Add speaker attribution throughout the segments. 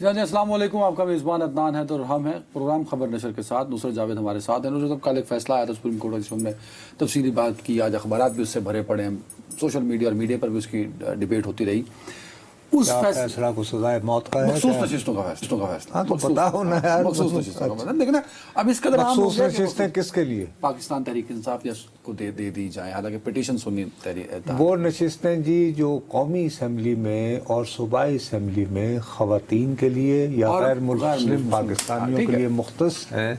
Speaker 1: جی السلام علیکم، آپ کا میزبان عدنان ہے تو ہم ہیں پروگرام خبر نشر کے ساتھ. نصرت جاوید ہمارے ساتھ ہیں. نصرت، کل ایک فیصلہ آیا تھا سپریم کورٹ جس میں ہم نے تفصیلی بات کی. آج اخبارات بھی اس سے بھرے پڑے ہیں، سوشل میڈیا اور میڈیا پر بھی اس کی ڈیبیٹ ہوتی رہی. اس
Speaker 2: فیصلہ کو سزائے موت کا ہے،
Speaker 1: مخصوص نشستوں کا فیصلہ.
Speaker 2: ہاں تو پتا ہونا ہے یار،
Speaker 1: مخصوص نشستوں کا فیصلہ. لیکن اب اس قدر عام ہو
Speaker 2: مخصوص
Speaker 1: گیا کہ
Speaker 2: نشستیں کس کے لیے؟
Speaker 1: پاکستان تحریک انصاف کو دے دی جائیں، حالانکہ پٹیشن سنی
Speaker 2: وہ نشستیں جی جو قومی اسمبلی میں اور صوبائی اسمبلی میں خواتین کے لیے یا غیر مسلم پاکستانیوں کے لیے مختص ہیں.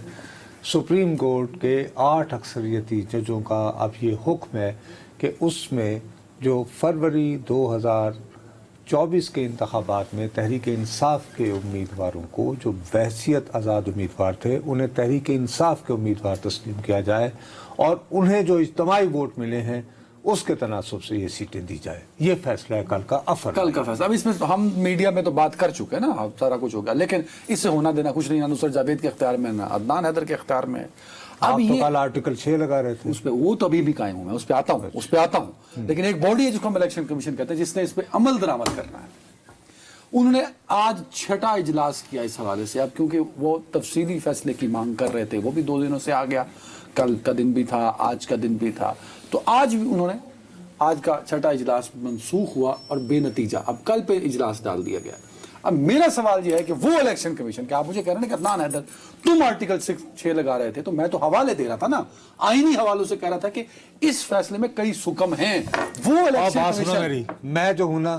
Speaker 2: سپریم کورٹ کے 8 اکثریتی ججوں کا اب یہ حکم ہے کہ اس میں جو فروری 2024 کے انتخابات میں تحریک انصاف کے امیدواروں کو جو بحیثیت آزاد امیدوار تھے انہیں تحریک انصاف کے امیدوار تسلیم کیا جائے اور انہیں جو اجتماعی ووٹ ملے ہیں اس کے تناسب سے یہ سیٹیں دی جائے. یہ فیصلہ ہے کل کا
Speaker 1: فیصلہ. اب اس میں ہم میڈیا میں تو بات کر چکے ہیں نا، اب سارا کچھ ہو گیا، لیکن اس سے ہونا دینا کچھ نہیں. نہ نصرت جاوید کے اختیار میں، نہ عدنان حیدر کے اختیار میں.
Speaker 2: اب یہ کل آرٹیکل 6 لگا رہے تھے
Speaker 1: اس پہ، وہ تو ابھی بھی قائم ہوں، میں اس پہ آتا ہوں. لیکن ایک باڈی ہے جس کو ہم الیکشن کمیشن کہتے ہیں، جس نے اس پہ عمل درآمد کرنا ہے. انہوں نے آج 6واں اجلاس کیا اس حوالے سے. اب کیونکہ وہ تفصیلی فیصلے کی مانگ کر رہے تھے، وہ بھی 2 دنوں سے آ گیا. کل کا دن بھی تھا، آج کا دن بھی تھا. تو آج بھی انہوں نے آج کا 6واں اجلاس منسوخ ہوا اور بے نتیجہ اب کل پہ اجلاس ڈال دیا گیا. اب میرا سوال یہ ہے کہ وہ الیکشن کمیشن کہ آپ مجھے کہہ رہے ہیں کہ عدنان حیدر تم آرٹیکل 6 لگا رہے تھے، تو میں تو حوالے دے رہا تھا نا، آئینی حوالوں سے کہہ رہا تھا کہ اس فیصلے میں کئی سکم ہیں. وہ الیکشن کمیشن،
Speaker 2: میں جو ہوں نا،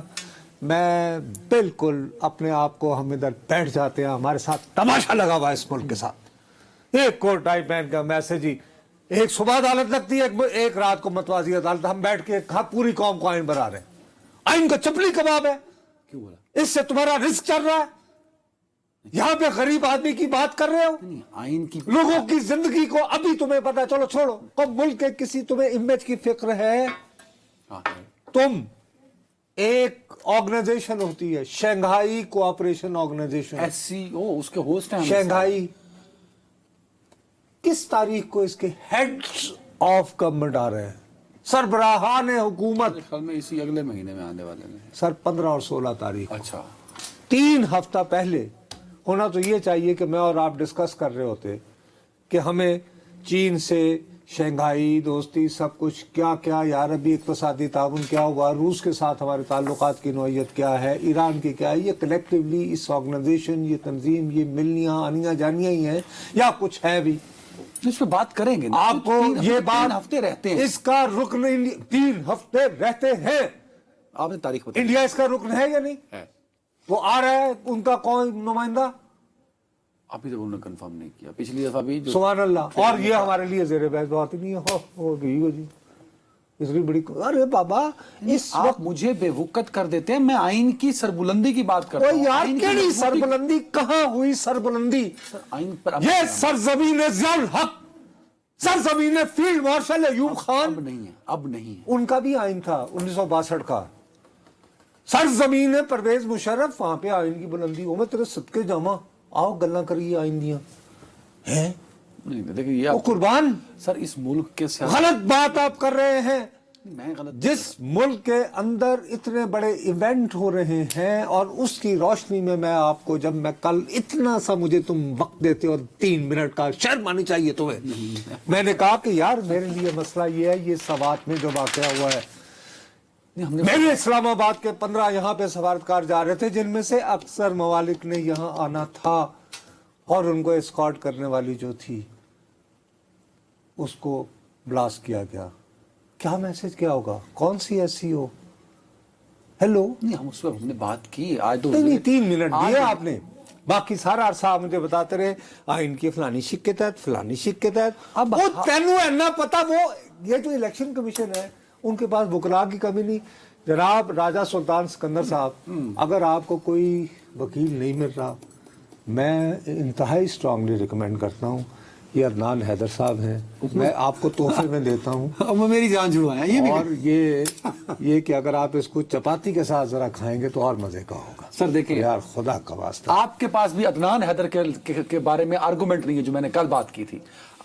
Speaker 2: میں بالکل اپنے آپ کو، ہم ادھر بیٹھ جاتے ہیں، ہمارے ساتھ تماشا لگا ہوا ہے اس ملک کے ساتھ. ایک کوٹ ٹائی پہن کا میسج ہی، ایک صبح عدالت لگتی ہے، ایک رات کو متوازی عدالت. ہم بیٹھ کے پوری قوم کو آئین بنا رہے ہیں. آئین کا چپلی کباب ہے.
Speaker 1: کیوں بولا؟
Speaker 2: اس سے تمہارا رزق چل رہا ہے. یہاں پہ غریب آدمی کی بات کر رہے ہو،
Speaker 1: آئین کی
Speaker 2: لوگوں کی زندگی کو ابھی تمہیں پتا. چلو چھوڑو، کب ملک کے کسی تمہیں امیج کی فکر ہے؟ تم ایک آرگنائزیشن ہوتی ہے شنگھائی کوآپریشن آرگنائزیشن،
Speaker 1: SCO، اس کے ہوسٹ ہیں
Speaker 2: شنگھائی. کس تاریخ کو اس کے ہیڈز آف گورنمنٹ آ رہے ہیں، سربراہان حکومت؟
Speaker 1: خیال میں اسی اگلے مہینے میں آنے والے ہیں
Speaker 2: سر 15 اور 16 تاریخ.
Speaker 1: اچھا،
Speaker 2: 3 ہفتہ پہلے ہونا تو یہ چاہیے کہ میں اور آپ ڈسکس کر رہے ہوتے کہ ہمیں چین سے شنگھائی دوستی سب کچھ کیا کیا یار، ابھی اقتصادی تعاون کیا ہوا، روس کے ساتھ ہمارے تعلقات کی نوعیت کیا ہے، ایران کی کیا ہے. یہ کلیکٹیولی اس آرگنائزیشن، یہ تنظیم، یہ ملنیاں آنیاں جانیاں ہی ہیں یا کچھ ہے بھی؟
Speaker 1: اس پہ بات کریں گے.
Speaker 2: آپ کو یہ بات،
Speaker 1: 3 ہفتے رہتے ہیں
Speaker 2: اس کا رکن 3 ہفتے رہتے ہیں.
Speaker 1: آپ نے تاریخ بتائی.
Speaker 2: انڈیا اس کا رکن ہے یا نہیں؟
Speaker 1: ہے.
Speaker 2: وہ آ رہا ہے ان کا کون نمائندہ؟
Speaker 1: ابھی تک انہوں نے کنفرم نہیں کیا. پچھلی دفعہ بھی
Speaker 2: سبحان اللہ. اور یہ ہمارے لیے زیر بحث بات نہیں ہے. ہو جی اس کی بڑی، ارے بابا اس
Speaker 1: آپ مجھے بے وقت کر دیتے ہیں. میں آئین کی سربلندی کی بات کرتا ہوں.
Speaker 2: یار کیڑی سربلندی؟ کہاں ہوئی سربلندی؟
Speaker 1: آئین پر
Speaker 2: یہ سرزمین ضیاء الحق، سرزمین فیلڈ مارشل ایوب خان.
Speaker 1: اب نہیں ہے.
Speaker 2: ان کا بھی آئین تھا 1962 کا. سرزمین پرویز مشرف، وہاں پہ آئین کی بلندی ہو. میں تیرے صدقے جاما، آؤ گلاں کریے آئین دیاں ہیں.
Speaker 1: دیکھیں یہ
Speaker 2: قربان
Speaker 1: سر، اس ملک کے
Speaker 2: غلط بات آپ کر رہے ہیں.
Speaker 1: میں غلط،
Speaker 2: جس ملک کے اندر اتنے بڑے ایونٹ ہو رہے ہیں اور اس کی روشنی میں آپ کو، جب میں کل اتنا سا مجھے تم وقت دیتے اور 3 منٹ کا شرم آنی چاہیے تمہیں، میں نے کہا کہ یار میرے لیے مسئلہ یہ ہے، یہ سوات میں جو واقعہ ہوا ہے، میرے اسلام آباد کے 15 یہاں پہ سفارتکار جا رہے تھے، جن میں سے اکثر ممالک نے یہاں آنا تھا، اور ان کو اسکارٹ کرنے والی جو تھی اس کو بلاسٹ کیا گیا. کیا میسج کیا ہوگا؟ کون سی SCO؟ ہیلو،
Speaker 1: نہیں ہم اس پر ہم نے بات کی. آج تو
Speaker 2: نہیں 3 منٹ دیے آپ نے، باقی سارا عرصہ آپ مجھے بتاتے رہے آئین کی فلانی شک کے تحت، فلانی شک کے تحت. اب وہ تینوں ہے نا پتا. وہ یہ جو الیکشن کمیشن ہے ان کے پاس وکلاء کی کمی نہیں. جناب راجہ سلطان سکندر صاحب، اگر آپ کو کوئی وکیل نہیں مل رہا، میں انتہائی اسٹرانگلی ریکمینڈ کرتا ہوں، یہ عدنان حیدر صاحب ہیں، میں آپ کو تحفے میں دیتا ہوں.
Speaker 1: میری جان چھڑوا ہے یہ.
Speaker 2: اور یہ کہ اگر آپ اس کو چپاتی کے ساتھ ذرا کھائیں گے تو اور مزے کا ہوگا.
Speaker 1: سر دیکھیں
Speaker 2: یار خدا کا واسطہ،
Speaker 1: آپ کے پاس بھی عدنان حیدر کے بارے میں آرگومنٹ نہیں ہے جو میں نے کل بات کی تھی.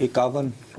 Speaker 2: 51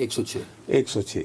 Speaker 1: 106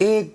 Speaker 2: 1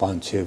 Speaker 2: 5-6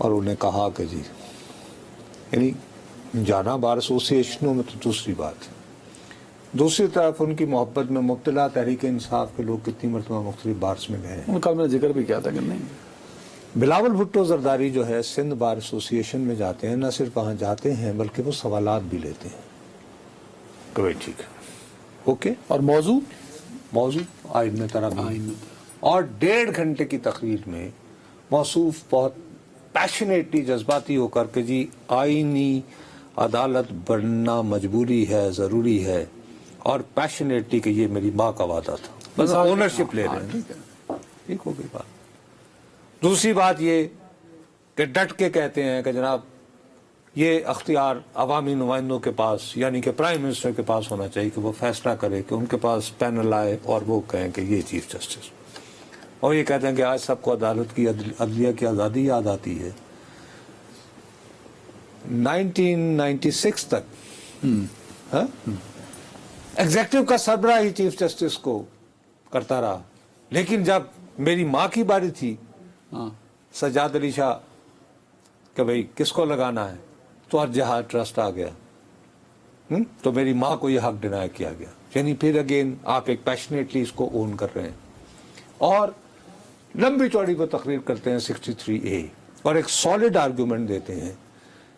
Speaker 2: اور انہیں کہا کہ جی یعنی جانا بار ایسوسیشنوں میں تو دوسری بات ہے، دوسری طرف ان کی محبت میں مبتلا تحریک انصاف کے لوگ کتنی مرتبہ مختلف بارس میں گئے ہیں.
Speaker 1: ان کا میں نے ذکر بھی کیا تھا کہ نہیں.
Speaker 2: بلاول بھٹو زرداری جو ہے سندھ بار ایسوسیشن میں جاتے ہیں، نہ صرف وہاں جاتے ہیں بلکہ وہ سوالات بھی لیتے ہیں کہ بھائی ٹھیک ہے اوکے،
Speaker 1: اور موضوع
Speaker 2: آئین میں ترامیم، اور 1.5 گھنٹے کی تقریر میں موصوف بہت پیشنیٹلی جذباتی ہو کر کہ جی آئینی عدالت بننا مجبوری ہے، ضروری ہے، اور پیشنیٹلی کہ یہ میری ماں کا وعدہ تھا، بس اونرشپ لے رہے ہیں. ٹھیک ہو گئی بات. دوسری بات یہ کہ ڈٹ کے کہتے ہیں کہ جناب یہ اختیار عوامی نمائندوں کے پاس یعنی کہ پرائم منسٹر کے پاس ہونا چاہیے کہ وہ فیصلہ کرے، کہ ان کے پاس پینل آئے اور وہ کہیں کہ یہ چیف جسٹس. اور یہ کہتے ہیں کہ آج سب کو عدالت کی عدلیہ کی آزادی یاد آتی ہے. 1996 تک ایگزیکٹو کا سربراہ ہی چیف جسٹس کو کرتا رہا، لیکن جب میری ماں کی باری تھی سجاد علی شاہ کہ بھئی کس کو لگانا ہے تو الجہاد ٹرسٹ آ گیا، تو میری ماں کو یہ حق ڈینائی کیا گیا. یعنی پھر اگین آپ ایک پیشنیٹلی اس کو اون کر رہے ہیں اور لمبی چوڑی کو تقریر کرتے ہیں 63A اور ایک سالڈ آرگیومنٹ دیتے ہیں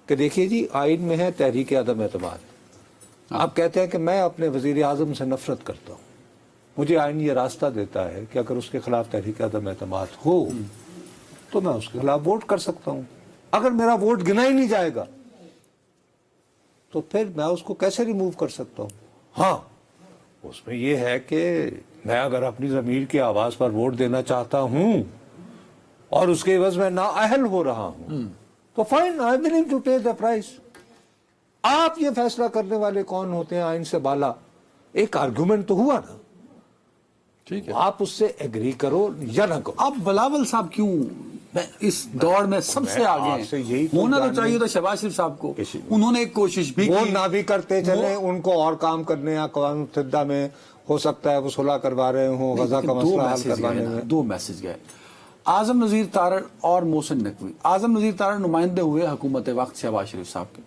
Speaker 2: کہ دیکھیے جی آئین میں ہے تحریک عدم اعتماد. آپ کہتے ہیں کہ میں اپنے وزیر اعظم سے نفرت کرتا ہوں، مجھے آئین یہ راستہ دیتا ہے کہ اگر اس کے خلاف تحریک عدم اعتماد ہو تو میں اس کے خلاف ووٹ کر سکتا ہوں. اگر میرا ووٹ گنا ہی نہیں جائے گا تو پھر میں اس کو کیسے ریموو کر سکتا ہوں. ہاں اس میں یہ ہے کہ میں اگر اپنی ضمیر کی آواز پر ووٹ دینا چاہتا ہوں اور اس کے عوض میں نااہل ہو رہا ہوں تو fine, I am willing to pay the price. آپ یہ فیصلہ کرنے والے کون ہوتے ہیں آئین سے بالا؟ ایک آرگومنٹ تو ہوا نا،
Speaker 1: ٹھیک ہے،
Speaker 2: آپ اس سے ایگری کرو یا نہ کرو.
Speaker 1: اب بلاول صاحب کیوں اس دوڑ میں سب سے آگے ہیں؟ ہونا تو چاہیے تھا شہباز شریف صاحب کو، انہوں نے ایک کوشش بھی
Speaker 2: وہ
Speaker 1: کی.
Speaker 2: نہ بھی کرتے چلے، ان کو اور کام کرنے اقوام متحدہ میں ہو سکتا ہے وہ صلح کروا رہے ہوں، غزہ کا مسئلہ حل کروانے میں.
Speaker 1: 2 میسج گئے. اعظم نذیر تارڑ اور محسن نقوی. اعظم نذیر تارڑ نمائندے ہوئے حکومت وقت شہباز شریف صاحب کے،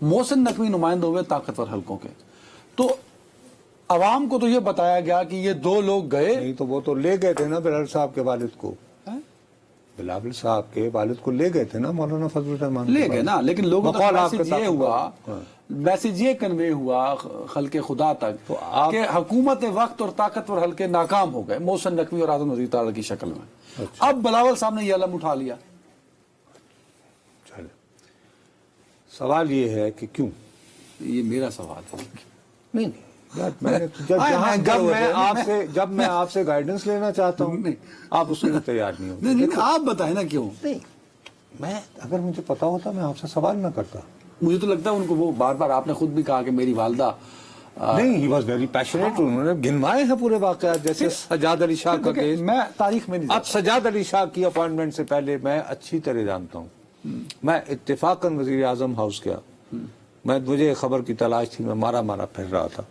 Speaker 1: محسن نقوی نمائندے ہوئے طاقتور حلقوں کے. تو عوام کو تو یہ بتایا گیا کہ یہ 2 لوگ گئے،
Speaker 2: نہیں تو وہ تو لے گئے تھے نا بلاول صاحب کے والد کو، بلاول صاحب کے والد کو لے گئے تھے نا مولانا فضل الرحمان،
Speaker 1: لے گئے نا، لیکن لوگوں
Speaker 2: بقول آپ
Speaker 1: میسج
Speaker 2: کے
Speaker 1: یہ ہوا، میسج یہ کنوے ہوا خلق خدا تک کہ حکومت وقت اور طاقتور حلقے ناکام ہو گئے محسن نقوی اور اعظم نذیر تارڑ کی شکل میں. اب بلاول صاحب نے یہ علم اٹھا لیا.
Speaker 2: سوال یہ ہے کہ کیوں؟
Speaker 1: یہ میرا سوال ہے.
Speaker 2: نہیں جب میں آپ سے گائیڈنس لینا چاہتا ہوں آپ اس کے لیے تیار نہیں ہوتے.
Speaker 1: نہیں آپ بتائیں نا کیوں.
Speaker 2: نہیں میں اگر مجھے پتا ہوتا میں آپ سے سوال نہ کرتا.
Speaker 1: مجھے تو لگتا ہے ان کو وہ بار بار آپ نے خود بھی کہا کہ میری والدہ
Speaker 2: نہیں، ہی واز ویری پیشنیٹ، انہوں نے گنوائے ہیں پورے واقعات جیسے سجاد علی شاہ کا کیس.
Speaker 1: میں تاریخ میں نہیں،
Speaker 2: اب سجاد علی شاہ کی اپوائنٹمنٹ سے پہلے میں اچھی طرح جانتا ہوں، میں اتفاقاً وزیر اعظم ہاؤس گیا، مجھے خبر کی تلاش تھی، میں مارا پھر رہا تھا،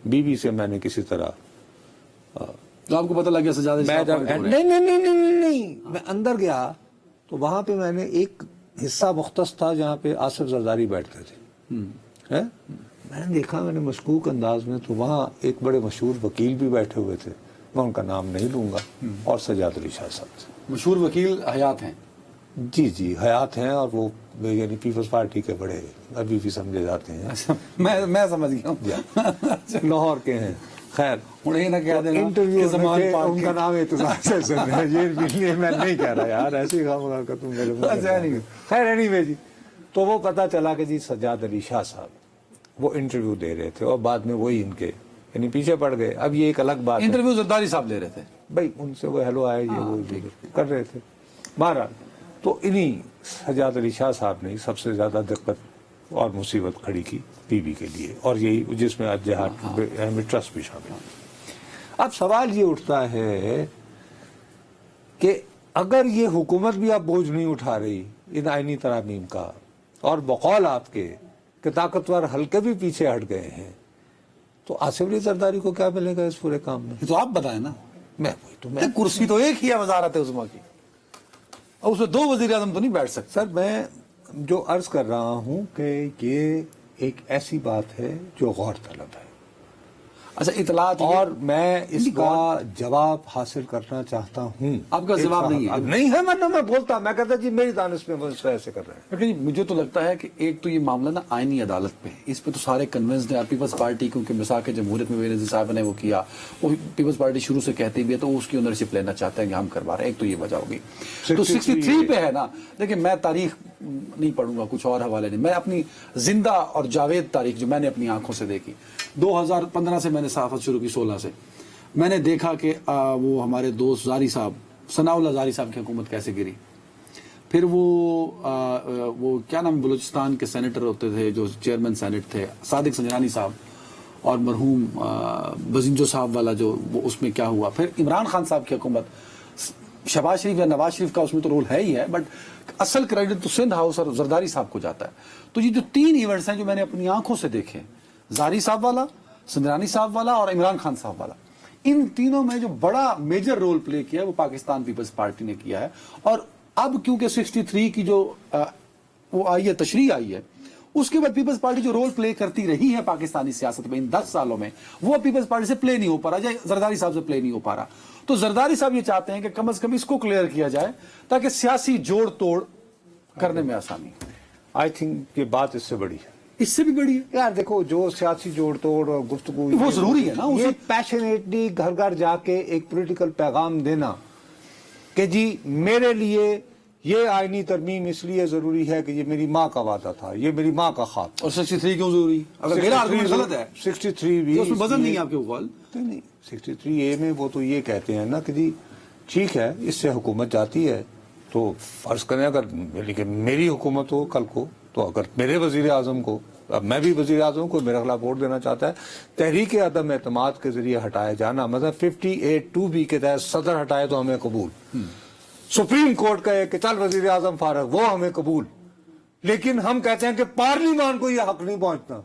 Speaker 2: بیوی سے میں نے کسی طرح
Speaker 1: تو آپ کو پتہ لگ گیا سجاد علی شاہ
Speaker 2: نہیں میں اندر گیا تو وہاں پہ میں نے ایک حصہ مختص تھا جہاں پہ آصف زرداری بیٹھتے تھے، میں نے دیکھا، میں نے مشکوک انداز میں، تو وہاں ایک بڑے مشہور وکیل بھی بیٹھے ہوئے تھے، میں ان کا نام نہیں لوں گا، اور سجاد علی شاہ صاحب تھے.
Speaker 1: مشہور وکیل حیات ہیں؟
Speaker 2: جی حیات ہیں، اور وہ یعنی پیپلز پارٹی کے بڑے ابھی بھی سمجھے جاتے ہیں.
Speaker 1: میں سمجھ گیا ہوں،
Speaker 2: لاہور کے ہیں. خیر
Speaker 1: انٹرویو
Speaker 2: ان کا نام اعتزاز حسن ہے، یہ میں نہیں کہہ رہا یار، ایسی خام کا تم میرے منہ. خیر اینی وے جی، تو وہ پتہ چلا کہ جی سجاد علی شاہ صاحب وہ انٹرویو دے رہے تھے اور بعد میں وہی ان کے یعنی پیچھے پڑ گئے. اب یہ ایک الگ بات ہے،
Speaker 1: انٹرویو زرداری صاحب لے رہے تھے
Speaker 2: بھائی، ان سے وہ ہیلو آئے، یہ وہ کر رہے تھے. بہرحال تو انہی سجاد علی شاہ صاحب نے سب سے زیادہ دقت اور مصیبت کھڑی کی بی بی کے لیے، اور یہی جس میں الجہاد ٹرسٹ بھی شامل. اب سوال یہ اٹھتا ہے کہ اگر یہ حکومت بھی اب بوجھ نہیں اٹھا رہی ان آئینی ترامیم کا، اور بقول آپ کے کہ طاقتور حلقے بھی پیچھے ہٹ گئے ہیں، تو آصف علی زرداری کو کیا ملے گا اس پورے کام میں؟
Speaker 1: تو آپ بتائیں نا.
Speaker 2: میں
Speaker 1: کرسی تو ایک ہی ہے وزارت عظمیٰ کی. اور اس میں 2 وزیر اعظم تو نہیں بیٹھ سکتے.
Speaker 2: سر میں جو عرض کر رہا ہوں کہ یہ ایک ایسی بات ہے جو غور طلب ہے.
Speaker 1: اچھا اطلاعات
Speaker 2: اور میں اس کا جواب حاصل کرنا چاہتا ہوں.
Speaker 1: آپ کا جواب نہیں ہے؟
Speaker 2: نہیں ہے ورنہ میں بولتا، میں کہتا جی میری دانش میں وہ اس طرح ایسے کر رہے ہیں.
Speaker 1: لیکن مجھے تو لگتا ہے کہ ایک تو یہ معاملہ نا آئینی عدالت پہ، اس پہ تو سارے کنونسڈ ہیں. پیپلز پارٹی کیونکہ مساق جمہوریت میں بینظیر صاحب نے وہ کیا، وہ پیپلز پارٹی شروع سے کہتی بھی ہے تو اس کی اونرشپ لینا چاہتے ہیں کہ ہم کروا رہے ہیں. ایک تو یہ وجہ ہوگی. تو 63 پہ ہے نا. لیکن میں تاریخ نہیں پڑھوں گا، کچھ اور حوالے نہیں، میں اپنی زندہ اور جاوید تاریخ جو میں نے اپنی آنکھوں سے دیکھی 2015 سے میں نے صحافت شروع کی، 16 سے میں نے دیکھا کہ وہ ہمارے دوست زاری صاحب، ثناء اللہ زاری صاحب کی حکومت کیسے گری. پھر وہ کیا نام بلوچستان کے سینیٹر ہوتے تھے جو چیئرمین سینٹ تھے، صادق سنجرانی صاحب، اور مرحوم بزنجو صاحب والا جو وہ اس میں کیا ہوا. پھر عمران خان صاحب کی حکومت، شہباز شریف یا نواز شریف کا اس میں تو رول ہے ہی ہے، بٹ اصل کریڈٹ تو سندھ ہاؤس اور زرداری صاحب کو جاتا ہے. تو یہ جو 3 ایونٹس ہیں جو میں نے اپنی آنکھوں سے دیکھے، زاری صاحب والا، سنجرانی صاحب والا اور عمران خان صاحب والا، ان تینوں میں جو بڑا میجر رول پلے کیا ہے وہ پاکستان پیپلز پارٹی نے کیا ہے. اور اب کیونکہ 63 کی جو وہ آئی ہے، تشریح آئی ہے، اس کے بعد پیپلز پارٹی جو رول پلے کرتی رہی ہے پاکستانی سیاست میں ان 10 سالوں میں، وہ پیپلز پارٹی سے پلے نہیں ہو پا رہا، یا زرداری صاحب سے پلے نہیں ہو پا رہا. تو زرداری صاحب یہ چاہتے ہیں کہ کم از کم اس کو کلیئر کیا جائے تاکہ سیاسی جوڑ توڑ کرنے میں آسانی.
Speaker 2: آئی تھنک یہ بات اس سے بڑی ہے،
Speaker 1: اس سے بھی بڑی ہے
Speaker 2: یار. دیکھو جو سیاسی جوڑ توڑ اور گفتگو
Speaker 1: وہ ضروری ہے نا،
Speaker 2: یہ پیشنیٹلی گھر گھر جا کے ایک پولیٹیکل پیغام دینا کہ جی میرے لیے یہ آئینی ترمیم اس لیے ضروری ہے کہ یہ میری ماں کا وعدہ تھا، یہ میری ماں کا خواب تھا.
Speaker 1: اور 63 کیوں ضروری؟ اگر میرا آرگومنٹ غلط ہے
Speaker 2: 63 بھی
Speaker 1: اس میں وزن نہیں ہے آپ کے اوپر.
Speaker 2: نہیں 63A میں وہ تو یہ کہتے ہیں نا کہ جی ٹھیک ہے اس سے حکومت جاتی ہے تو فرض کریں اگر میری حکومت ہو کل کو، تو اگر میرے وزیر اعظم کو، اب میں بھی وزیر اعظم کو میرے خلاف ووٹ دینا چاہتا ہے، تحریک عدم اعتماد کے ذریعے ہٹایا جانا، مطلب 58(2)B کے تحت صدر ہٹائے تو ہمیں قبول، سپریم کورٹ کہے کہ چل وزیر اعظم فارغ، وہ ہمیں قبول. لیکن ہم کہتے ہیں کہ پارلیمان کو یہ حق نہیں پہنچتا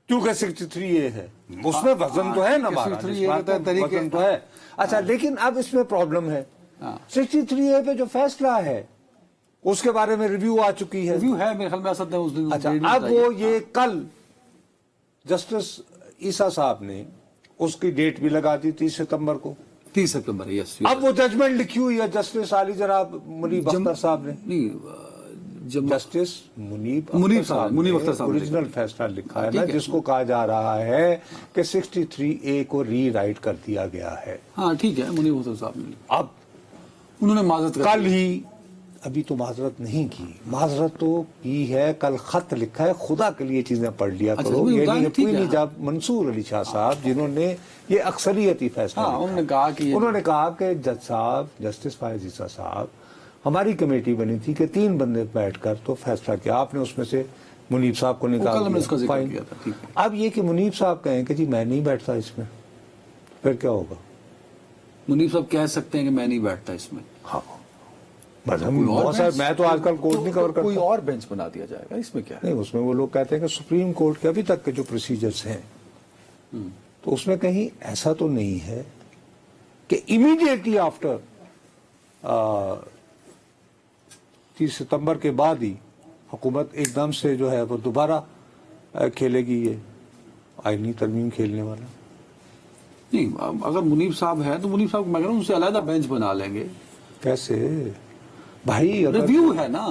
Speaker 2: کیونکہ 63A ہے. اس میں وزن تو ہے نا،
Speaker 1: 63A
Speaker 2: وزن تو ہے. اچھا لیکن اب اس میں پرابلم ہے، 63A پہ جو فیصلہ ہے اس کے بارے میں ریویو آ چکی ہے.
Speaker 1: ریویو ہے میرے خیال میں اسد نے اس دن.
Speaker 2: اچھا اب وہ یہ کل جسٹس عیسیٰ صاحب نے اس کی ڈیٹ بھی لگا دی 30 ستمبر کو.
Speaker 1: 30 سپتمبر. یس.
Speaker 2: اب وہ ججمنٹ لکھی ہوئی ہے جسٹس علی جناب منیب اختر صاحب نے.
Speaker 1: نہیں
Speaker 2: جسٹس منیب
Speaker 1: اختر صاحب
Speaker 2: اوریجنل فیصلہ لکھا ہے نا، جس کو کہا جا رہا ہے کہ 63A کو ری رائٹ کر دیا گیا ہے.
Speaker 1: ہاں ٹھیک ہے، منیب اختر صاحب نے
Speaker 2: اب
Speaker 1: انہوں نے معذرت
Speaker 2: کل ہی، ابھی تو معذرت نہیں کی، معذرت تو کی ہے، کل خط لکھا ہے. خدا کے لیے چیزیں پڑھ لیا کرو. یہ نہیں جب منصور علی شاہ صاحب جنہوں نے یہ اکثریتی فیصلہ انہوں نے کہا کہ جج صاحب جسٹس فائز عیسیٰ صاحب ہماری کمیٹی بنی تھی کہ 3 بندے بیٹھ کر تو فیصلہ کیا، آپ نے اس میں سے منیب صاحب کو نکال دیا. اب یہ کہ منیب صاحب کہیں کہ جی میں نہیں بیٹھتا اس میں، پھر کیا ہوگا؟
Speaker 1: منیب صاحب کہہ سکتے ہیں کہ میں نہیں بیٹھتا اس میں.
Speaker 2: ہاں میں تو آج کل کورٹ نہیں کور کرتا.
Speaker 1: کوئی اور بینچ بنا دیا جائے گا، اس میں کیا ہے؟
Speaker 2: نہیں، اس میں وہ لوگ کہتے ہیں کہ سپریم کورٹ کے ابھی تک کے جو پروسیجرز ہیں تو اس میں کہیں ایسا تو نہیں ہے کہ امیڈیٹلی آفٹر 30 ستمبر کے بعد ہی حکومت ایک دم سے جو ہے وہ دوبارہ کھیلے گی یہ آئینی ترمیم کھیلنے والا.
Speaker 1: نہیں، اگر منیب صاحب ہے تو منیب صاحب میں کہہ رہا ہوں ان سے علیحدہ بینچ بنا لیں گے.
Speaker 2: کیسے بھائی؟
Speaker 1: ریویو ہے نا.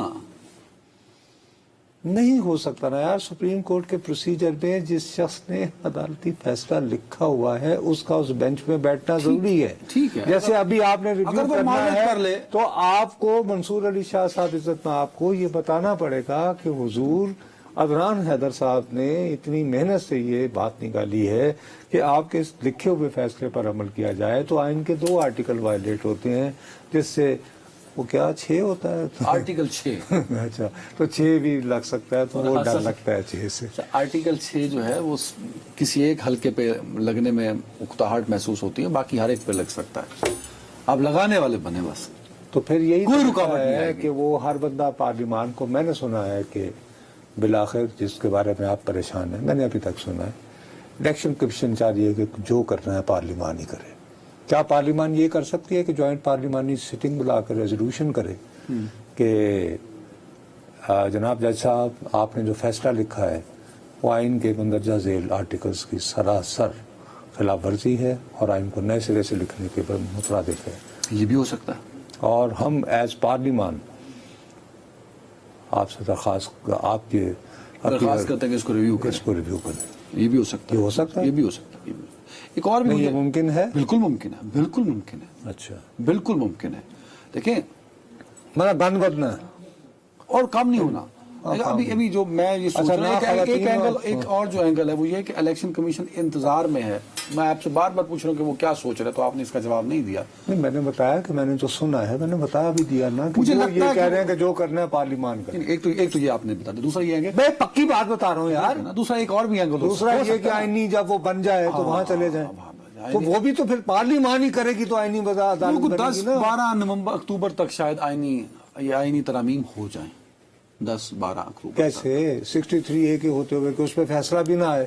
Speaker 2: نہیں ہو سکتا نا یار. سپریم کورٹ کے پروسیجر میں جس شخص نے عدالتی فیصلہ لکھا ہوا ہے اس کا اس بینچ میں بیٹھنا ضروری ہے.
Speaker 1: ٹھیک ہے،
Speaker 2: جیسے ابھی آپ نے ریویو کرنا
Speaker 1: کر لے
Speaker 2: ہے تو آپ کو منصور علی شاہ صاحب عزت میں آپ کو یہ بتانا پڑے گا کہ حضور عدنان حیدر صاحب نے اتنی محنت سے یہ بات نکالی ہے کہ آپ کے اس لکھے ہوئے فیصلے پر عمل کیا جائے تو آئین کے 2 آرٹیکل وائلیٹ ہوتے ہیں، جس سے وہ کیا 6 ہوتا ہے،
Speaker 1: آرٹیکل 6.
Speaker 2: اچھا تو 6 بھی لگ سکتا ہے تو وہ ڈر لگتا ہے 6 سے.
Speaker 1: آرٹیکل 6 جو ہے وہ کسی ایک حلقے پہ لگنے میں اکتاہٹ محسوس ہوتی ہے، باقی ہر ایک پہ لگ سکتا ہے. آپ لگانے والے بنے بس.
Speaker 2: تو پھر یہی
Speaker 1: کوئی رکاوٹ
Speaker 2: ہے کہ وہ ہر بندہ پارلیمان کو، میں نے سنا ہے کہ بالآخر جس کے بارے میں آپ پریشان ہیں، میں نے ابھی تک سنا ہے الیکشن کمیشن چاہیے کہ جو کرنا ہے پارلیمان ہی کرے. کیا پارلیمان یہ کر سکتی ہے کہ جوائنٹ پارلیمانی سٹنگ بلا کر ریزولوشن کرے کہ جناب جج صاحب آپ نے جو فیصلہ لکھا ہے وہ آئین کے مندرجہ ذیل آرٹیکلس کی سراسر خلاف ورزی ہے اور آئین کو نئے سرے سے لکھنے کے مترادف ہے.
Speaker 1: یہ بھی ہو سکتا ہے.
Speaker 2: اور ہم ایز پارلیمان آپ سے درخواست آپ یہ
Speaker 1: درخواست کرتے ہیں کہ اس کو ریویو کریں.
Speaker 2: اس کو ریویو کریں.
Speaker 1: یہ بھی ہو سکتا ہے.
Speaker 2: یہ ہو سکتا ہے.
Speaker 1: یہ بھی ہو سکتا ہے. ایک اور بھی
Speaker 2: یہ ممکن ہے.
Speaker 1: بالکل ممکن ہے. بالکل ممکن ہے.
Speaker 2: اچھا
Speaker 1: بالکل ممکن ہے. دیکھیں
Speaker 2: میرا گن گدنا
Speaker 1: اور کم نہیں ہونا. ابھی جو میں یہ سوچ رہا ہوں ایک اینگل ایک اور جو اینگل ہے وہ یہ ہے کہ الیکشن کمیشن انتظار میں ہے. میں آپ سے بار بار پوچھ رہا ہوں کہ وہ کیا سوچ رہے ہیں تو آپ نے اس کا جواب نہیں دیا.
Speaker 2: نہیں میں نے بتایا کہ میں نے جو سنا ہے میں نے بتا بھی دیا نا کہ
Speaker 1: مجھے
Speaker 2: وہ
Speaker 1: لگتا
Speaker 2: یہ
Speaker 1: ہے
Speaker 2: کہہ رہے ہیں کہ جو کرنا ہے پارلیمان کا.
Speaker 1: ایک تو یہ آپ نے بتا دیا. دوسرا یہ ہے کہ
Speaker 2: میں پکی بات بتا رہا ہوں یار.
Speaker 1: دوسرا ایک اور بھی اینگل
Speaker 2: دوسرا یہ کہ آئینی جب وہ بن جائے تو وہاں چلے جائیں تو وہ بھی تو پھر پارلیمان ہی کرے گی تو آئینی عدالت بنے گی نا.
Speaker 1: 10-12 نومبر اکتوبر تک شاید آئینی ترامیم ہو جائیں. 10-12 اکتوبر
Speaker 2: کیسے 63A کے ہوتے ہوئے کہ اس پہ فیصلہ بھی نہ آئے.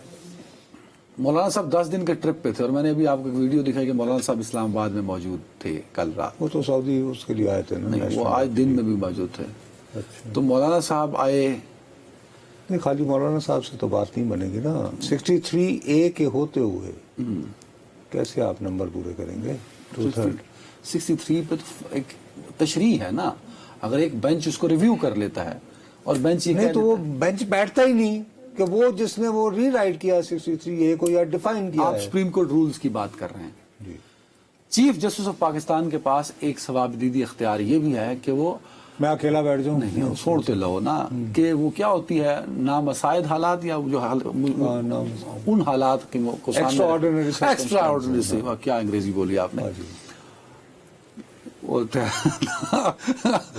Speaker 1: مولانا صاحب 10 دن کے ٹرپ پہ تھے اور میں نے ابھی آپ کو ایک ویڈیو دکھائی کہ مولانا صاحب اسلام آباد میں موجود تھے کل رات.
Speaker 2: وہ تو سعودی اس کے لیے آئے تھے نا.
Speaker 1: نہیں وہ آج دن میں بھی موجود تھے.
Speaker 2: اچھا
Speaker 1: تو مولانا صاحب آئے.
Speaker 2: نہیں خالی مولانا صاحب سے تو بات نہیں بنے گی نا. 63A کے ہوتے ہوئے کیسے آپ نمبر پورے کریں گے.
Speaker 1: 63 پہ تو ایک تشریح ہے نا. اگر ایک بینچ اس کو ریویو کر لیتا ہے اور بینچ یہ
Speaker 2: نہیں تو وہ بینچ بیٹھتا ہی نہیں کہ وہ جس نے وہ ری رائٹ کیا 63A کو یا ڈیفائن کیا
Speaker 1: آپ سپریم کورٹ رولز کی بات کر رہے ہیں. چیف جسٹس آف پاکستان کے پاس ایک ثوابدیدی اختیار یہ بھی ہے کہ وہ
Speaker 2: میں اکیلا بیٹھ جاؤں.
Speaker 1: نہیں چھوڑتے لو نا کہ وہ کیا ہوتی ہے نامساعد حالات یا جو ان حالات کو ایکسٹرا آرڈنری کیا انگریزی بولی آپ نے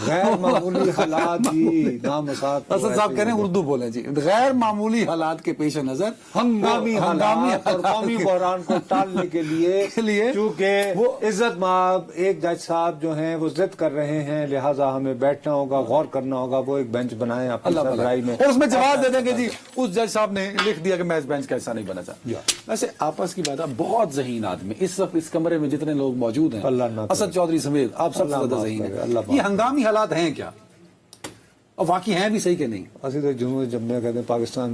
Speaker 2: غیر معمولی حالات کی نامساعد.
Speaker 1: اسد صاحب کہہ رہے ہیں اردو بولیں جی. غیر معمولی حالات کے پیش نظر
Speaker 2: ہنگامی حالات اور قومی بحران کو ٹالنے کے لیے چونکہ وہ عزت مآب ایک جج صاحب جو ہیں وہ ضد کر رہے ہیں لہٰذا ہمیں بیٹھنا ہوگا غور کرنا ہوگا. وہ ایک بینچ بنائیں اپنی سربراہی میں
Speaker 1: اور اس میں جواب دے دیں گے جی اس جج صاحب نے لکھ دیا کہ میں اس بینچ کا حصہ نہیں بنا چاہتا. ویسے آپس کی بات ہے بہت ذہین آدمی اس وقت اس کمرے میں جتنے لوگ موجود ہیں اسد چودھری سمیت آپ سب سے زیادہ ذہین ہیں. یہ ہنگامی حالات ہیں کیا اور واقعی ہیں بھی صحیح کہ نہیں.
Speaker 2: اسی طرح جنوبی جمعہ کہتے ہیں پاکستان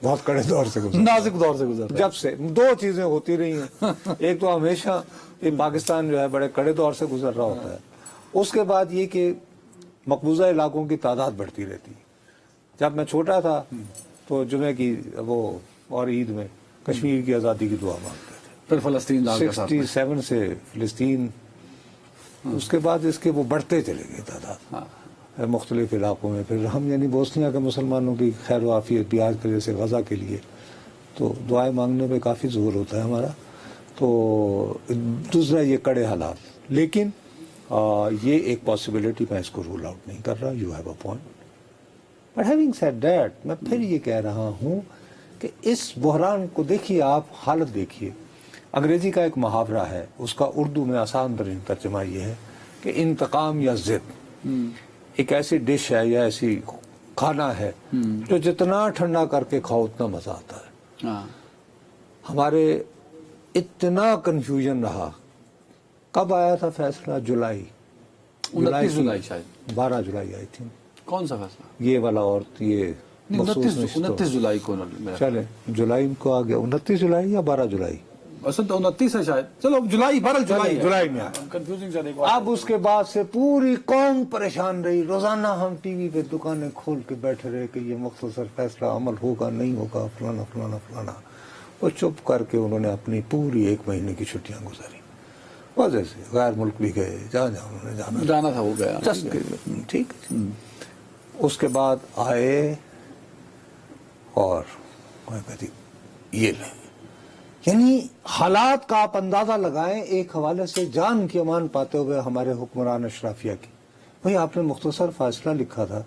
Speaker 2: بہت کڑے دور سے گزرا.
Speaker 1: نازک دور سے گزرا.
Speaker 2: جب سے دو چیزیں ہوتی رہی ہیں. ایک تو ہمیشہ یہ پاکستان جو ہے بڑے کڑے دور سے گزر رہا ہوتا ہے. اس کے بعد یہ کہ مقبوضہ علاقوں کی تعداد بڑھتی رہتی. جب میں چھوٹا تھا تو جمعے کی وہ اور عید میں کشمیر کی آزادی کی دعا مانگتے تھے.
Speaker 1: پھر فلسطین
Speaker 2: 67 سے فلسطین. اس کے بعد اس کے وہ بڑھتے چلے گئے تعداد مختلف علاقوں میں. پھر ہم یعنی بوسنیا کے مسلمانوں کی خیر و عافیت بھی آج کل جیسے غزہ کے لیے تو دعائیں مانگنے پہ کافی زور ہوتا ہے ہمارا. تو دوسرا یہ کڑے حالات. لیکن یہ ایک پاسبلٹی میں اس کو رول آؤٹ نہیں کر رہا. You have a point. But having said that میں پھر یہ کہہ رہا ہوں کہ اس بحران کو دیکھیے آپ حالت دیکھیے. انگریزی کا ایک محاورہ ہے اس کا اردو میں آسان ترین ترجمہ یہ ہے کہ انتقام یا ضد ایک ایسی ڈش ہے یا ایسی کھانا ہے جو جتنا ٹھنڈا کر کے کھاؤ اتنا مزہ آتا ہے. ہمارے اتنا کنفیوژن رہا. کب آیا تھا فیصلہ؟ جولائی
Speaker 1: 29 شاید
Speaker 2: 12 جولائی آئی تھی.
Speaker 1: کون سا فیصلہ؟
Speaker 2: یہ والا اور یہ
Speaker 1: 29 جولائی کو.
Speaker 2: چلے جولائی کو آ گیا. 29 جولائی یا 12 جولائی
Speaker 1: اصل تو 29 ہے شاید. چلو جولائی
Speaker 2: جولائی میں اب اس کے بعد سے پوری قوم پریشان رہی. روزانہ ہم ٹی وی پہ دکانیں کھول کے بیٹھے رہے کہ یہ مختصر فیصلہ عمل ہوگا نہیں ہوگا فلانا فلانا فلانا. وہ چپ کر کے انہوں نے اپنی پوری 1 مہینے کی چھٹیاں گزاری. وجہ سے غیر ملک بھی گئے جہاں انہوں نے
Speaker 1: جانا تھا وہ گیا.
Speaker 2: ٹھیک. اس کے بعد آئے اور کہتی یہ لیں. یعنی حالات کا آپ اندازہ لگائیں ایک حوالے سے جان کی امان پاتے ہوئے ہمارے حکمران اشرافیہ کی. بھئی آپ نے مختصر فیصلہ لکھا تھا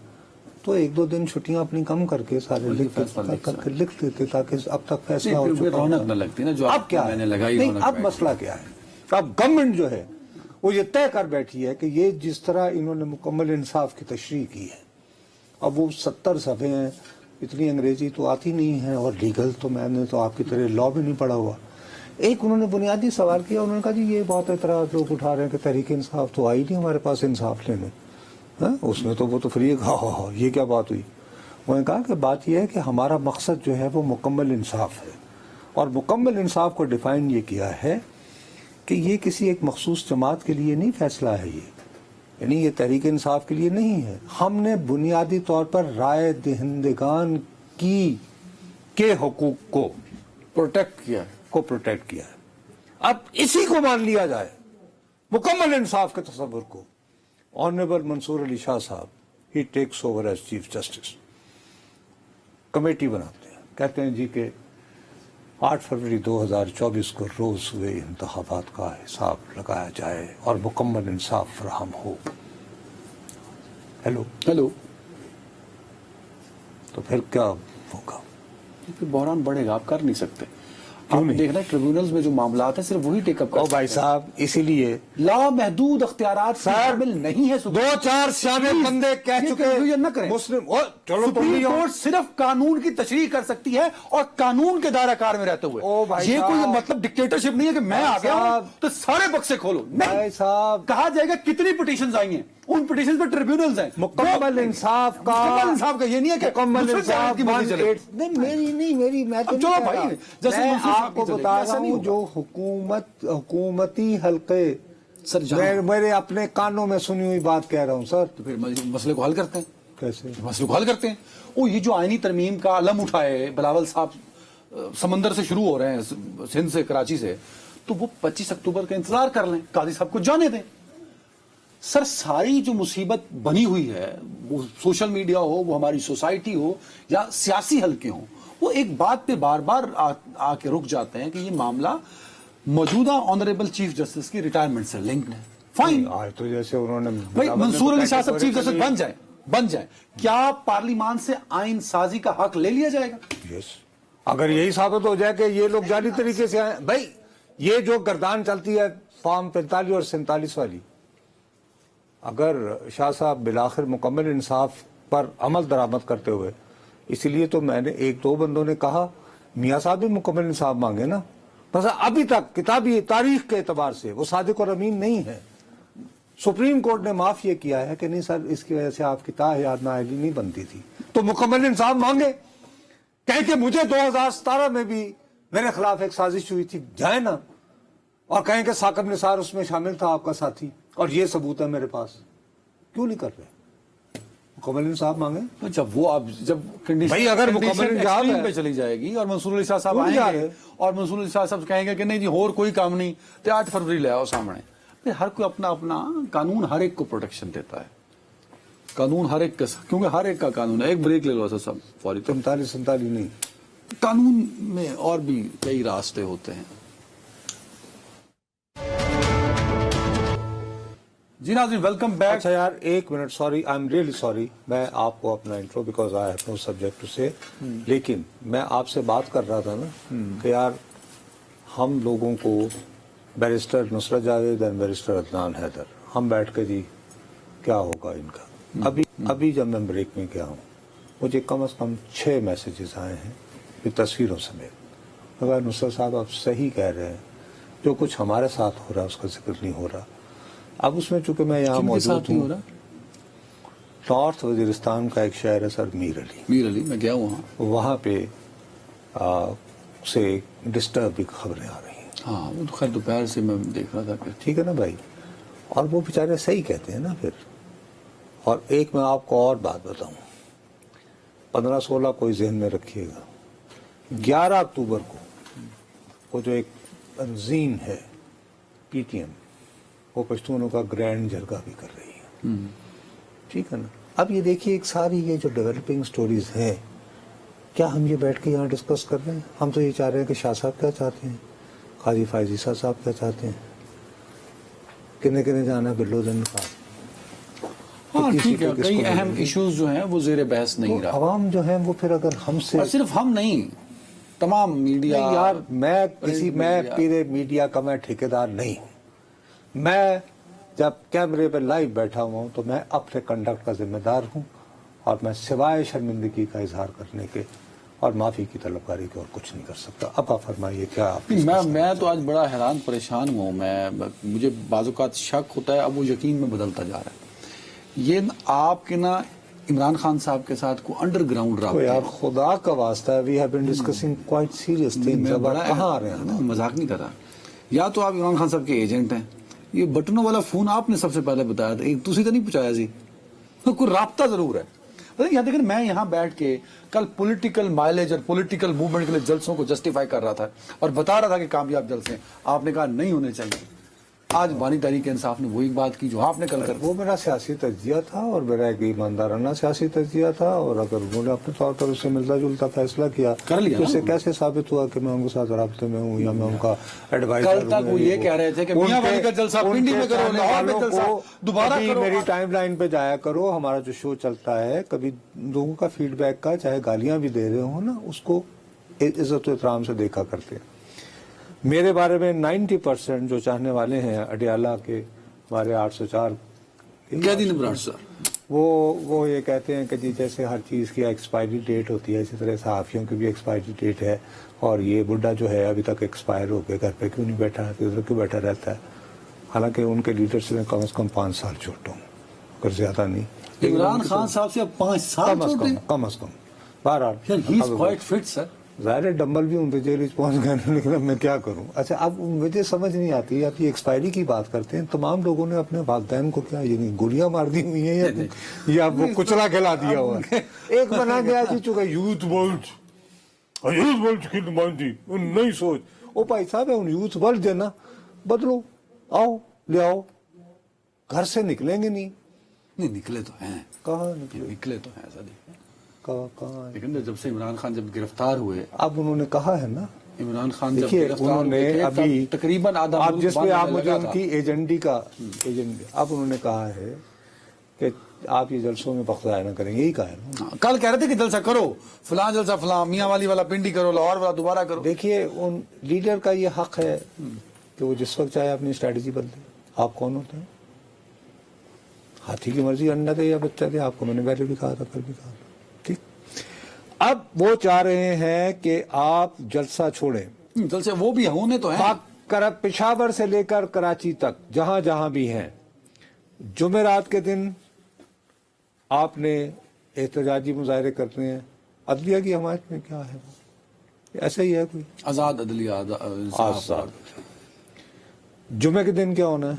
Speaker 2: تو 1-2 دن چھٹیاں اپنی کم کر کے سارے لکھ دیتے تاکہ اب تک فیصلہ ہو چکا.
Speaker 1: رونق نہ لگتی نا جو
Speaker 2: اب کیا ہے نہیں. اب مسئلہ کیا ہے؟ اب گورنمنٹ جو ہے وہ یہ طے کر بیٹھی ہے کہ یہ جس طرح انہوں نے مکمل انصاف کی تشریح کی ہے. اب وہ 70 صفحے ہیں. اتنی انگریزی تو آتی نہیں ہے اور لیگل تو میں نے تو آپ کی طرح لا بھی نہیں پڑھا ہوا. ایک انہوں نے بنیادی سوال کیا. انہوں نے کہا جی یہ بہت اعتراض لوگ اٹھا رہے ہیں کہ تحریک انصاف تو آئی نہیں ہمارے پاس انصاف لینے. اس میں تو وہ تو فری کہا یہ کیا بات ہوئی. انہوں نے کہا کہ بات یہ ہے کہ ہمارا مقصد جو ہے وہ مکمل انصاف ہے, اور مکمل انصاف کو ڈیفائن یہ کیا ہے کہ یہ کسی ایک مخصوص جماعت کے لیے نہیں فیصلہ ہے, یعنی یہ تحریک انصاف کے لیے نہیں ہے. ہم نے بنیادی طور پر رائے دہندگان کے حقوق کو
Speaker 1: پروٹیکٹ کیا ہے.
Speaker 2: اب اسی کو مان لیا جائے, مکمل انصاف کے تصور کو. آنریبل منصور علی شاہ صاحب ہی takes over as chief justice, committee بناتے ہیں, کہتے ہیں جی کہ 8 فروری 2024 کو روز ہوئے انتخابات کا حساب لگایا جائے اور مکمل انصاف فراہم ہو. ہیلو تو پھر کیا ہوگا؟
Speaker 1: پھر بحران بڑھے گا, آپ کر نہیں سکتے. آپ دیکھنا ٹریبیونلز میں جو معاملات ہیں صرف وہی ٹیک اپ کرتے ہیں.
Speaker 2: بھائی صاحب اسی لیے
Speaker 1: لامحدود اختیارات شامل نہیں ہے.
Speaker 2: 2-4 سیانے بندے کہہ چکے
Speaker 1: نہ کریں.
Speaker 2: مسلم
Speaker 1: سپریم کورٹ صرف قانون کی تشریح کر سکتی ہے اور قانون کے دائرہ کار میں رہتے ہوئے. یہ کوئی مطلب ڈکٹیٹرشپ نہیں ہے کہ میں آ گیا ہوں تو سارے بکسے کھولو.
Speaker 2: بھائی صاحب
Speaker 1: کہا جائے گا کتنی پٹیشنز آئی ہیں, ان پٹیشن پہ ٹریبیونلز ہیں.
Speaker 2: مکمل انصاف کا
Speaker 1: یہ نہیں ہے کہ
Speaker 2: مکمل انصاف
Speaker 1: کی مرضی چلے.
Speaker 2: میری میں تو
Speaker 1: چلو بھائی, جیسے
Speaker 2: آپ کو بتا رہا ہوں جو حکومتی حلقے میرے اپنے کانوں میں سنی ہوئی بات کہہ رہا ہوں سر.
Speaker 1: تو پھر مسئلے کو حل کرتے ہیں.
Speaker 2: کیسے
Speaker 1: مسئلے کو حل کرتے ہیں؟ یہ جو آئینی ترمیم کا علم اٹھائے بلاول صاحب سمندر سے شروع ہو رہے ہیں, سندھ سے, کراچی سے, تو وہ 25 اکتوبر کا انتظار کر لیں, قاضی صاحب کو جانے دیں. سر ساری جو مصیبت بنی ہوئی ہے, وہ سوشل میڈیا ہو, وہ ہماری سوسائٹی ہو, یا سیاسی حلقے ہوں, وہ ایک بات پہ بار بار آ کے رک جاتے ہیں کہ یہ معاملہ موجودہ آنریبل چیف جسٹس کی ریٹائرمنٹ سے لنکڈ ہے. فائن,
Speaker 2: تو جیسے انہوں نے
Speaker 1: بھائی منصور علی شاہ صاحب چیف جسٹس بن جائیں, کیا پارلیمان سے آئین سازی کا حق لے لیا جائے گا؟
Speaker 2: اگر یہی ثابت ہو جائے کہ یہ لوگ جعلی طریقے سے آئے. بھائی یہ جو گردان چلتی ہے فارم 45 اور 47 والی, اگر شاہ صاحب بالآخر مکمل انصاف پر عمل درآمد کرتے ہوئے, اسی لیے تو میں نے 1-2 بندوں نے کہا میاں صاحب بھی مکمل انصاف مانگے نا, بس ابھی تک کتابی تاریخ کے اعتبار سے وہ صادق اور امین نہیں ہے. سپریم کورٹ نے معاف یہ کیا ہے کہ نہیں سر اس کی وجہ سے آپ کی تاحیات نااہلی نہیں بنتی تھی, تو مکمل انصاف مانگے. کہیں کہ مجھے 2017 میں بھی میرے خلاف ایک سازش ہوئی تھی, جائے نا, اور کہیں کہ ثاقب نثار اس میں شامل تھا آپ کا ساتھی, اور یہ ثبوت ہے میرے پاس. کیوں نہیں کر رہے؟ مکمل انصاف مانگے.
Speaker 1: جب وہ اب جب
Speaker 2: بھائی اگر مکمل انصاف
Speaker 1: پہ چلی جائے گی اور منصور علی شاہ صاحب آئیں گے اور منصور علی شاہ صاحب کہیں گے کہ نہیں جی اور کوئی کام نہیں, تو 8 فروری لے آؤ سامنے. ہر کوئی اپنا اپنا قانون ہر ایک کو پروٹیکشن دیتا ہے. قانون ہر ایک کا, کیونکہ ہر ایک کا قانون ہے. ایک بریک لے لو سر سب فوری.
Speaker 2: 47 نہیں,
Speaker 1: قانون میں اور بھی کئی راستے ہوتے ہیں. جی ناظرین ویلکم بیک.
Speaker 2: اچھا یار ایک minute, sorry, I am really sorry, میں آپ کو اپنا intro because I have no subject to سے, لیکن میں آپ سے بات کر رہا تھا نا کہ یار ہم لوگوں کو بیرسٹر نصرت جاوید اور بیرسٹر عدنان حیدر, ہم بیٹھ کے جی کیا ہوگا ان کا. ابھی جب میں بریک میں گیا ہوں مجھے کم از کم 6 میسیجز آئے ہیں یہ تصویروں سمیت. مگر نصرت صاحب آپ صحیح کہہ رہے ہیں, جو کچھ ہمارے ساتھ ہو رہا ہے اس کا ذکر نہیں ہو رہا. اب اس میں چونکہ میں یہاں موجود ہوں, نارتھ وزیرستان کا ایک شہر ہے سر میر علی,
Speaker 1: میں گیا ہوں
Speaker 2: وہاں پہ سے ڈسٹرب بھی خبریں آ رہی ہیں.
Speaker 1: ہاں وہ تو خیر دوپہر سے میں دیکھ رہا تھا.
Speaker 2: ٹھیک ہے نا بھائی, اور وہ بیچارے صحیح کہتے ہیں نا پھر. اور ایک میں آپ کو اور بات بتاؤں, 15-16 کوئی ذہن میں رکھیے گا, 11 اکتوبر کو وہ جو ایک تنظیم ہے پی ٹی ایم, وہ پشتونوں کا گرینڈ جرگہ بھی کر رہی ہے. ٹھیک ہے نا. اب یہ دیکھیے ایک ساری یہ جو ڈیولپنگ سٹوریز ہیں, کیا ہم یہ بیٹھ کے یہاں ڈسکس کر رہے ہیں؟ ہم تو یہ چاہ رہے ہیں کہ شاہ صاحب کیا چاہتے ہیں, قاضی فائز عیسیٰ صاحب کیا چاہتے ہیں, کنے جانا بلو دن کا.
Speaker 1: ہاں ٹھیک ہے, کئی اہم ایشوز جو ہیں وہ زیر بحث نہیں رہا.
Speaker 2: عوام جو ہیں وہ پھر اگر ہم سے,
Speaker 1: اور صرف ہم نہیں, تمام میڈیا.
Speaker 2: یار میں پورے میڈیا کا میں ٹھیکیدار نہیں ہوں. میں جب کیمرے پہ لائیو بیٹھا ہوا ہوں تو میں اپنے کنڈکٹ کا ذمہ دار ہوں, اور میں سوائے شرمندگی کا اظہار کرنے کے اور معافی کی طلبکاری کے اور کچھ نہیں کر سکتا. اب آپ فرمائیے کیا.
Speaker 1: میں تو آج بڑا حیران پریشان ہوں. مجھے بعض اوقات شک ہوتا ہے, اب وہ یقین میں بدلتا جا رہا ہے یہ آپ کے نا عمران خان صاحب کے ساتھ کو انڈر گراؤنڈ
Speaker 2: تو
Speaker 1: رابطے
Speaker 2: یار خدا کا واسطہ ہے, we have been discussing quite serious things. اب آپ کہاں آ رہے ہیں؟
Speaker 1: مذاق نہیں کر رہا. یا تو آپ عمران خان صاحب کے ایجنٹ ہیں, یہ بٹنوں والا فون آپ نے سب سے پہلے بتایا تھا, تسی تو نہیں پہنچایا سی, کوئی رابطہ ضرور ہے. یہاں دیکھیں میں یہاں بیٹھ کے کل پولیٹیکل مائلیج اور پولیٹیکل موومنٹ کے لیے جلسوں کو جسٹیفائی کر رہا تھا اور بتا رہا تھا کہ کامیاب جلسے, آپ نے کہا نہیں ہونے چاہیے. آج بانی تحریک انصاف نے وہی بات کی جو آپ نے کل کر.
Speaker 2: وہ میرا سیاسی تجزیہ تھا اور میرا ایک ایماندارانہ سیاسی تجزیہ تھا, اور اگر انہوں نے اپنے طور پر اس سے ملتا جلتا فیصلہ کیا
Speaker 1: کر لیا
Speaker 2: تو اسے کیسے ثابت ہوا کہ میں ان کے ساتھ رابطے میں ہوں یا میں ان کا ایڈوائزر
Speaker 1: کل تک وہ یہ کہہ رہے تھے کہ میاں والی کا جلسہ پنڈی میں کرو, لاہور میں جلسہ دوبارہ کرو.
Speaker 2: میری ٹائم لائن پہ جایا کرو, ہمارا جو شو چلتا ہے کبھی لوگوں کا فیڈ بیک کا, چاہے گالیاں بھی دے رہے ہوں نا, اس کو عزت و احترام سے دیکھا کرتے ہیں. میرے بارے میں 90% جو چاہنے والے ہیں اڈیالہ کے ہمارے 804
Speaker 1: قیدی نبراٹ سر,
Speaker 2: وہ یہ کہتے ہیں کہ جی جیسے ہر چیز کی ایکسپائری ڈیٹ ہوتی ہے اسی طرح صحافیوں کی بھی ایکسپائری ڈیٹ ہے, اور یہ بڈھا جو ہے ابھی تک ایکسپائر ہو کے گھر پہ کیوں نہیں بیٹھا, ادھر کیوں بیٹھا رہتا ہے, حالانکہ ان کے لیڈر سے کم از کم 5 سال چھوٹا ہوں, اگر زیادہ نہیں.
Speaker 1: عمران خان صاحب سے 5 سال چھوٹے ہیں,
Speaker 2: کم از کم. بہرحال
Speaker 1: ہی از کوائٹ فٹ سر.
Speaker 2: ظاہر ڈمبل بھی ہوں تو جیل پہنچ گئے, لیکن اب میں کیا کروں. اچھا اب مجھے سمجھ نہیں آتی, آپ یہ ایکسپائری کی بات کرتے ہیں, تمام لوگوں نے اپنے والدین کو کیا یعنی گولیاں مار دی ہوئی ہیں یا وہ کچلا کھلا دیا ہوا ہے. ایک بنا گیا جی چونکہ یوتھ ورلڈ کی نمائندگی نئی سوچ, او بھائی صاحب ان یوتھ ورلڈ دینا بدلو, آؤ لے آؤ, گھر سے نکلیں گے نہیں.
Speaker 1: نکلے تو ہیں,
Speaker 2: کہاں
Speaker 1: نکلے تو ہیں سر,
Speaker 2: کہاں.
Speaker 1: لیکن جب سے عمران خان جب گرفتار ہوئے,
Speaker 2: اب انہوں نے کہا ہے نا,
Speaker 1: عمران خان جب
Speaker 2: دیکھیے
Speaker 1: گرفتار
Speaker 2: انہوں نے ابھی
Speaker 1: تقریباً آدھا
Speaker 2: اب جس پہ آپ مجھے ان کی ایجنڈی کا اب انہوں نے کہا ہے کہ آپ یہ جلسوں میں بخ ضائع نہ کریں, یہی کہا ہے نا.
Speaker 1: کل کہہ رہے تھے کہ جلسہ کرو, فلاں جلسہ فلاں, میاں والی والا پنڈی کرو, لاہور والا دوبارہ کرو.
Speaker 2: دیکھیے ان لیڈر کا یہ حق ہے کہ وہ جس وقت چاہے اپنی اسٹریٹجی بدلے. آپ کون ہوتے ہیں؟ ہاتھی کی مرضی انڈا دے یا بچہ دے, آپ کو میں نے پہلے بھی کہا تھا, کل بھی کہا تھا. ٹھیک, اب وہ چاہ رہے ہیں کہ آپ جلسہ چھوڑیں.
Speaker 1: جلسے وہ بھی ہونے تو ہیں,
Speaker 2: پشاور سے لے کر کراچی تک جہاں جہاں بھی ہیں, جمعرات کے دن آپ نے احتجاجی مظاہرے کرنے ہیں. عدلیہ کی حمایت میں کیا ہے, ایسا ہی ہے کوئی
Speaker 1: آزاد عدلیہ
Speaker 2: آزاد. جمعے کے دن کیا ہونا ہے,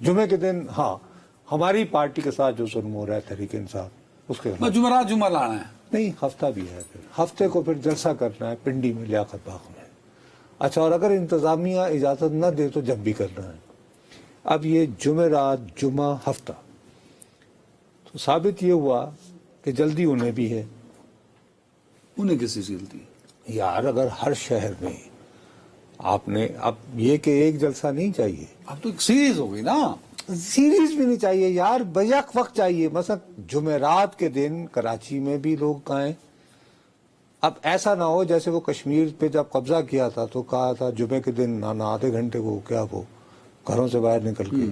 Speaker 2: جمعے کے دن ہاں ہماری پارٹی کے ساتھ جو ظلم ہو رہا ہے تحریک انصاف, اس کے
Speaker 1: جمعرات جمعہ لانا ہے.
Speaker 2: نہیں, ہفتہ بھی ہے, پھر ہفتے کو پھر جلسہ کرنا ہے پنڈی میں, لیاقت باغ میں. اچھا, اور اگر انتظامیہ اجازت نہ دے تو جب بھی کرنا ہے. اب یہ جمعرات جمعہ ہفتہ, تو ثابت یہ ہوا کہ جلدی انہیں بھی ہے.
Speaker 1: انہیں کسی جلدی
Speaker 2: یار, اگر ہر شہر میں آپ نے, اب یہ کہ ایک جلسہ نہیں چاہیے,
Speaker 1: اب تو ایک سیریز ہو گئی نا.
Speaker 2: سیریز بھی نہیں چاہیے یار, بیک وقت چاہیے. مثلا جمعرات کے دن کراچی میں بھی لوگ آئیں. اب ایسا نہ ہو جیسے وہ کشمیر پہ جب قبضہ کیا تھا تو کہا تھا جمعے کے دن نہ آدھے گھنٹے کو کیا وہ گھروں سے باہر نکل کے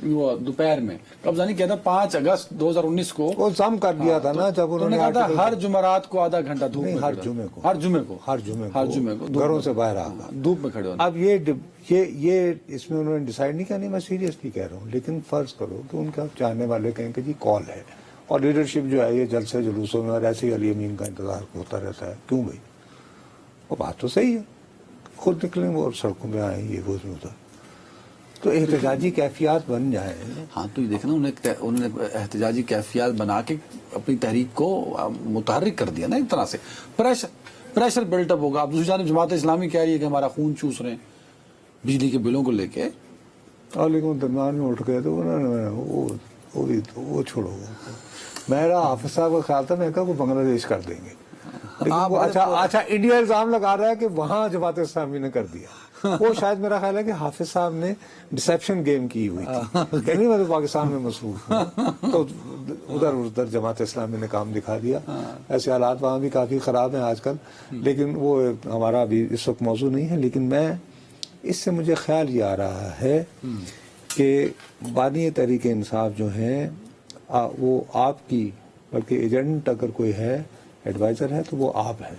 Speaker 1: وہ دوپہر میں قبضہ نہیں کیا تھا. 5 اگست 2019 کو
Speaker 2: وہ ضم کر دیا تھا نا, جب انہوں نے
Speaker 1: کہا تھا ہر جمعرات کو آدھا گھنٹہ دھوپ میں,
Speaker 2: ہر جمعے کو گھروں سے باہر آ گیا,
Speaker 1: دھوپ میں کھڑے ہونا.
Speaker 2: اب یہ اس میں انہوں نے ڈیسائیڈ نہیں کیا, نہیں میں سیریسلی کہہ رہا ہوں, لیکن فرض کرو کہ ان کا چاہنے والے کہیں کہ جی کال ہے, اور لیڈرشپ جو ہے یہ جلسے جلوسوں میں اور ایسے ہی علی امین کا انتظار ہوتا رہتا ہے. کیوں بھائی, وہ بات تو صحیح ہے, خود نکلیں وہ اور سڑکوں پہ آئیں, یہ وہ ہوتا تو احتجاجی کیفیات بن جائیں.
Speaker 1: ہاں, تو یہ دیکھنا انہوں نے احتجاجی کیفیات بنا کے اپنی تحریک کو متحرک کر دیا نا ایک طرح سے. پریشر بلٹ اپ ہوگا. اب دوسری جانب جماعت اسلامی کہہ رہی ہے کہ ہمارا خون چوس رہے ہیں بجلی کے بلوں کو لے کے,
Speaker 2: اور لیکن درمیان میں اٹھ گئے تو وہ چھوڑو. میرا حافظ صاحب کا خیال تھا میں کہا وہ بنگلہ دیش کر دیں گے, اچھا انڈیا الزام لگا رہا ہے کہ وہاں جماعت اسلامی نے کر دیا. وہ شاید میرا خیال ہے کہ حافظ صاحب نے ڈسیپشن گیم کی ہوئی تھی, یعنی میں تو پاکستان میں مصروف ہوں تو ادھر جماعت اسلامی نے کام دکھا دیا. ایسے حالات وہاں بھی کافی خراب ہیں آج کل, لیکن وہ ہمارا ابھی اس وقت موضوع نہیں ہے. لیکن میں اس سے مجھے خیال یہ آ رہا ہے کہ بانی تحریک انصاف جو ہیں وہ آپ کی, بلکہ ایجنٹ اگر کوئی ہے, ایڈوائزر ہے, تو وہ آپ ہیں.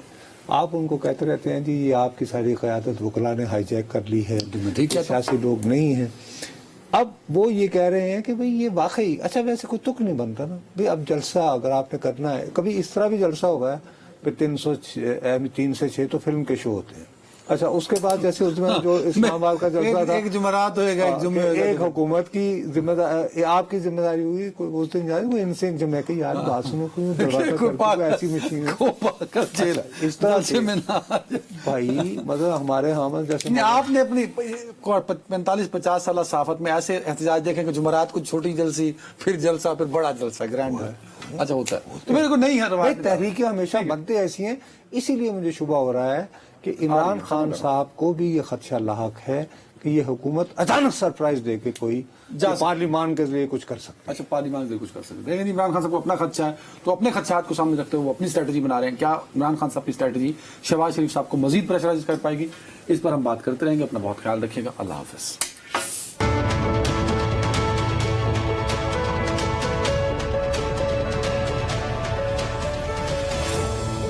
Speaker 2: آپ ان کو کہتے رہتے ہیں جی یہ آپ کی ساری قیادت وکلا نے ہائی جیک کر لی ہے, سیاسی لوگ نہیں ہیں. اب وہ یہ کہہ رہے ہیں کہ بھئی یہ واقعی اچھا ویسے کوئی تک نہیں بنتا نا بھئی اب جلسہ اگر آپ نے کرنا ہے کبھی اس طرح بھی جلسہ ہوگا پھر 3 سے 6 تو فلم کے شو ہوتے ہیں اچھا اس کے بعد جیسے اس میں جو اسلام آباد کا جلسہ تھا
Speaker 1: ایک جمعرات ہوئے گا ایک جمعہ ہوئے گا
Speaker 2: ایک حکومت کی ذمہ داری آپ کی ذمہ داری ہوئی کوئی اس دن جائے کوئی ان سے جمع کے یار بات سنو کوئی دروازہ ایسی مشین ہے اس طرح سے بھائی مطلب ہمارے ہاں جیسے
Speaker 1: آپ نے اپنی 45-50 سالہ صحافت میں ایسے احتجاج دیکھیں کہ جمعرات کو چھوٹی جلسی پھر جلسہ پھر بڑا جلسہ گرینڈ اچھا ہوتا ہے تو میرے کو نہیں ہے روایت
Speaker 2: تحریکیں ہمیشہ بنتے ایسی ہیں اسی لیے مجھے شبہ ہو رہا ہے کہ عمران خان صاحب کو بھی یہ خدشہ لاحق ہے کہ یہ حکومت اچانک سرپرائز دے کے کوئی پارلیمان کے لیے کچھ کر سکتا ہے
Speaker 1: اچھا پارلیمان کے لیے کچھ کر سکتے ہیں لیکن عمران خان صاحب کو اپنا خدشہ ہے تو اپنے خدشات کو سامنے رکھتے ہوئے وہ اپنی اسٹریٹجی بنا رہے ہیں کیا عمران خان صاحب کی اسٹریٹجی شہباز شریف صاحب کو مزید پریشرائز کر پائے گی اس پر ہم بات کرتے رہیں گے اپنا بہت خیال رکھیے گا اللہ حافظ